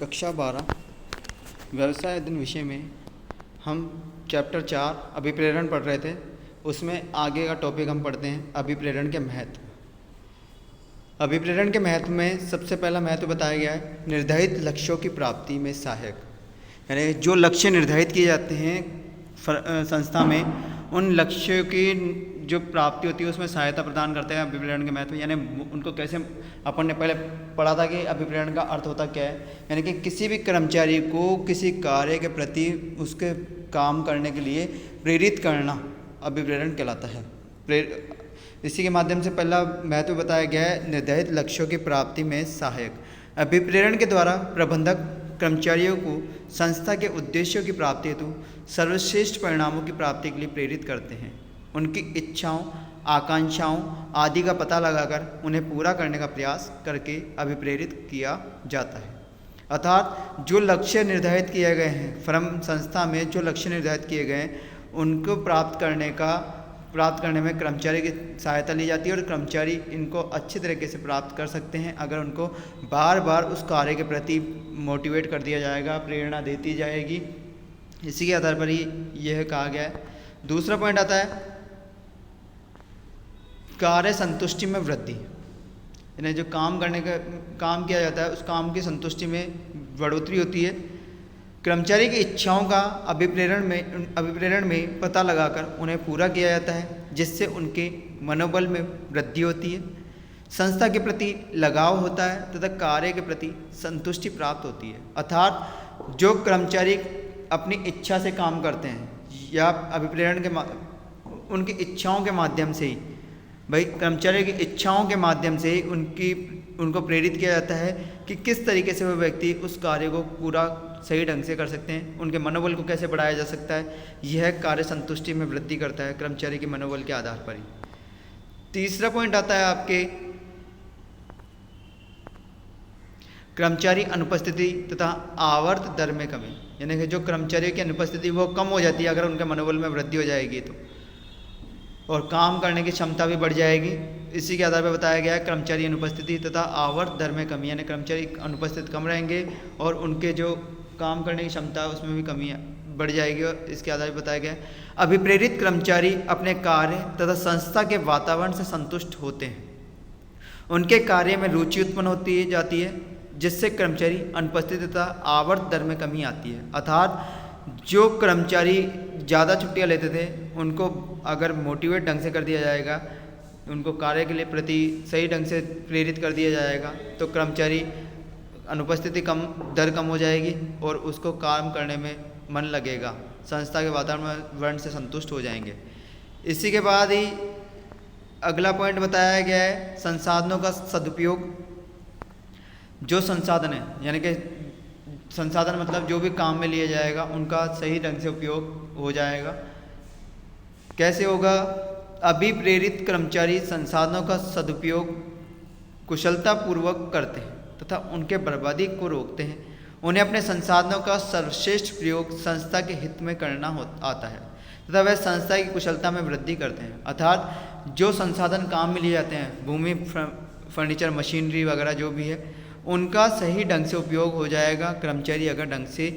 कक्षा 12 व्यवसाय अध्ययन विषय में हम चैप्टर 4 अभिप्रेरण पढ़ रहे थे। उसमें आगे का टॉपिक हम पढ़ते हैं अभिप्रेरण के महत्व। अभिप्रेरण के महत्व में सबसे पहला महत्व बताया गया है निर्धारित लक्ष्यों की प्राप्ति में सहायक। यानी जो लक्ष्य निर्धारित किए जाते हैं संस्था में, उन लक्ष्यों की जो प्राप्ति होती है उसमें सहायता प्रदान करते हैं अभिप्रेरण के महत्व। यानी उनको कैसे, अपन ने पहले पढ़ा था कि अभिप्रेरण का अर्थ होता क्या है। यानी कि किसी भी कर्मचारी को किसी कार्य के प्रति उसके काम करने के लिए प्रेरित करना अभिप्रेरण कहलाता है। इसी के माध्यम से पहला महत्व बताया गया है निर्धारित लक्ष्यों की प्राप्ति में सहायक। अभिप्रेरण के द्वारा प्रबंधक कर्मचारियों को संस्था के उद्देश्यों की प्राप्ति हेतु सर्वश्रेष्ठ परिणामों की प्राप्ति के लिए प्रेरित करते हैं। उनकी इच्छाओं, आकांक्षाओं आदि का पता लगाकर उन्हें पूरा करने का प्रयास करके अभिप्रेरित किया जाता है। अर्थात जो लक्ष्य निर्धारित किए गए हैं, फर्म संस्था में जो लक्ष्य निर्धारित किए गए हैं उनको प्राप्त करने में कर्मचारी की सहायता ली जाती है और कर्मचारी इनको अच्छी तरीके से प्राप्त कर सकते हैं अगर उनको बार बार उस कार्य के प्रति मोटिवेट कर दिया जाएगा, प्रेरणा देती जाएगी। इसी के आधार पर ही यह कहा गया है। दूसरा पॉइंट आता है कार्य संतुष्टि में वृद्धि। यानी जो काम किया जाता है उस काम की संतुष्टि में बढ़ोतरी होती है। कर्मचारी की इच्छाओं का अभिप्रेरण में पता लगाकर उन्हें पूरा किया जाता है, जिससे उनके मनोबल में वृद्धि होती है, संस्था के प्रति लगाव होता है तथा कार्य के प्रति संतुष्टि प्राप्त होती है। अर्थात जो कर्मचारी अपनी इच्छा से काम करते हैं या अभिप्रेरण के उनकी इच्छाओं के माध्यम से ही, भाई कर्मचारी की इच्छाओं के माध्यम से ही उनको प्रेरित किया जाता है कि किस तरीके से वह व्यक्ति उस कार्य को पूरा सही ढंग से कर सकते हैं, उनके मनोबल को कैसे बढ़ाया जा सकता है। यह कार्य संतुष्टि में वृद्धि करता है कर्मचारी के मनोबल के आधार पर ही। तीसरा पॉइंट आता है आपके कर्मचारी अनुपस्थिति तथा आवर्त दर में कमी। यानी कि जो कर्मचारियों की अनुपस्थिति वो कम हो जाती है अगर उनके मनोबल में वृद्धि हो जाएगी तो, और काम करने की क्षमता भी बढ़ जाएगी। इसी के आधार पर बताया गया है कर्मचारी अनुपस्थिति तथा आवर्त दर में कमी। यानी कर्मचारी अनुपस्थित कम रहेंगे और उनके जो काम करने की क्षमता है उसमें भी कमी बढ़ जाएगी। और इसके आधार पर बताया गया है अभिप्रेरित कर्मचारी अपने कार्य तथा संस्था के वातावरण से संतुष्ट होते हैं। उनके कार्य में रुचि उत्पन्न होती जाती है, जिससे कर्मचारी अनुपस्थित तथा आवर्त दर में कमी आती है। अर्थात जो कर्मचारी ज़्यादा छुट्टियां लेते थे उनको अगर मोटिवेट ढंग से कर दिया जाएगा, उनको कार्य के लिए प्रति सही ढंग से प्रेरित कर दिया जाएगा तो कर्मचारी अनुपस्थिति दर कम हो जाएगी और उसको काम करने में मन लगेगा, संस्था के वातावरण से संतुष्ट हो जाएंगे। इसी के बाद ही अगला पॉइंट बताया गया है संसाधनों का सदुपयोग। जो संसाधन है, यानी कि संसाधन मतलब जो भी काम में लिया जाएगा उनका सही ढंग से उपयोग हो जाएगा। कैसे होगा? अभिप्रेरित कर्मचारी संसाधनों का सदुपयोग कुशलतापूर्वक करते हैं तथा उनके बर्बादी को रोकते हैं। उन्हें अपने संसाधनों का सर्वश्रेष्ठ प्रयोग संस्था के हित में करना आता है तथा वह संस्था की कुशलता में वृद्धि करते हैं। अर्थात जो संसाधन काम में लिए जाते हैं, भूमि, फर्नीचर, मशीनरी वगैरह जो भी है, उनका सही ढंग से उपयोग हो जाएगा। कर्मचारी अगर ढंग से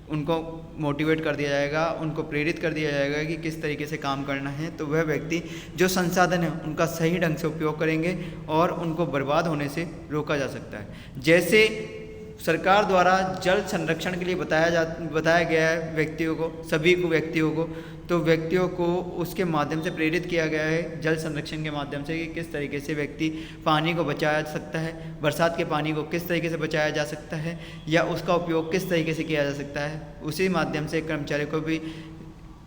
उनको मोटिवेट कर दिया जाएगा, उनको प्रेरित कर दिया जाएगा कि किस तरीके से काम करना है, तो वह व्यक्ति जो संसाधन है उनका सही ढंग से उपयोग करेंगे और उनको बर्बाद होने से रोका जा सकता है। जैसे सरकार द्वारा जल संरक्षण के लिए बताया गया है व्यक्तियों को, सभी को व्यक्तियों को, तो व्यक्तियों को उसके माध्यम से प्रेरित किया गया है जल संरक्षण के माध्यम से कि किस तरीके से व्यक्ति पानी को बचाया जा सकता है, बरसात के पानी को किस तरीके से बचाया जा सकता है या उसका उपयोग किस तरीके से किया जा सकता है। उसी माध्यम से कर्मचारी को भी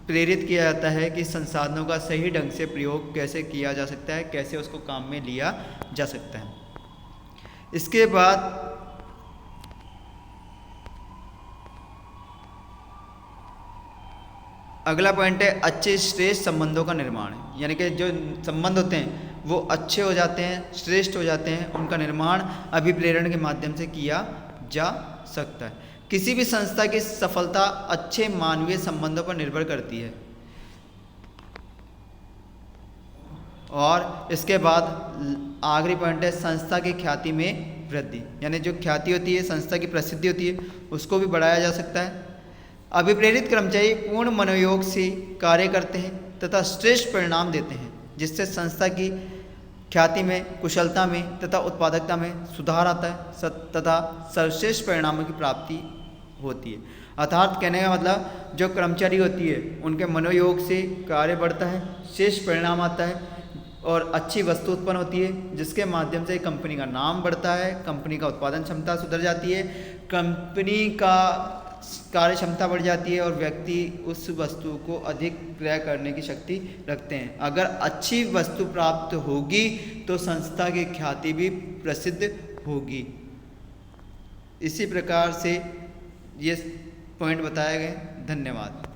प्रेरित किया जाता है कि संसाधनों का सही ढंग से प्रयोग कैसे किया जा सकता है, कैसे उसको काम में लिया जा सकता है। इसके बाद अगला पॉइंट है अच्छे श्रेष्ठ संबंधों का निर्माण। यानी कि जो संबंध होते हैं वो अच्छे हो जाते हैं, श्रेष्ठ हो जाते हैं, उनका निर्माण अभिप्रेरण के माध्यम से किया जा सकता है। किसी भी संस्था की सफलता अच्छे मानवीय संबंधों पर निर्भर करती है। और इसके बाद आखिरी पॉइंट है संस्था की ख्याति में वृद्धि, यानी जो ख्याति होती है, संस्था की प्रसिद्धि होती है, उसको भी बढ़ाया जा सकता है। अभिप्रेरित कर्मचारी पूर्ण मनोयोग से कार्य करते हैं तथा श्रेष्ठ परिणाम देते हैं, जिससे संस्था की ख्याति में, कुशलता में तथा उत्पादकता में सुधार आता है तथा सर्वश्रेष्ठ परिणामों की प्राप्ति होती है। अर्थात कहने का मतलब जो कर्मचारी होती है उनके मनोयोग से कार्य बढ़ता है, श्रेष्ठ परिणाम आता है और अच्छी वस्तु उत्पन्न होती है, जिसके माध्यम से कंपनी का नाम बढ़ता है, कंपनी का उत्पादन क्षमता सुधर जाती है, कंपनी का कार्य क्षमता बढ़ जाती है और व्यक्ति उस वस्तु को अधिक क्रय करने की शक्ति रखते हैं। अगर अच्छी वस्तु प्राप्त होगी तो संस्था की ख्याति भी प्रसिद्ध होगी। इसी प्रकार से ये पॉइंट बताए गए। धन्यवाद।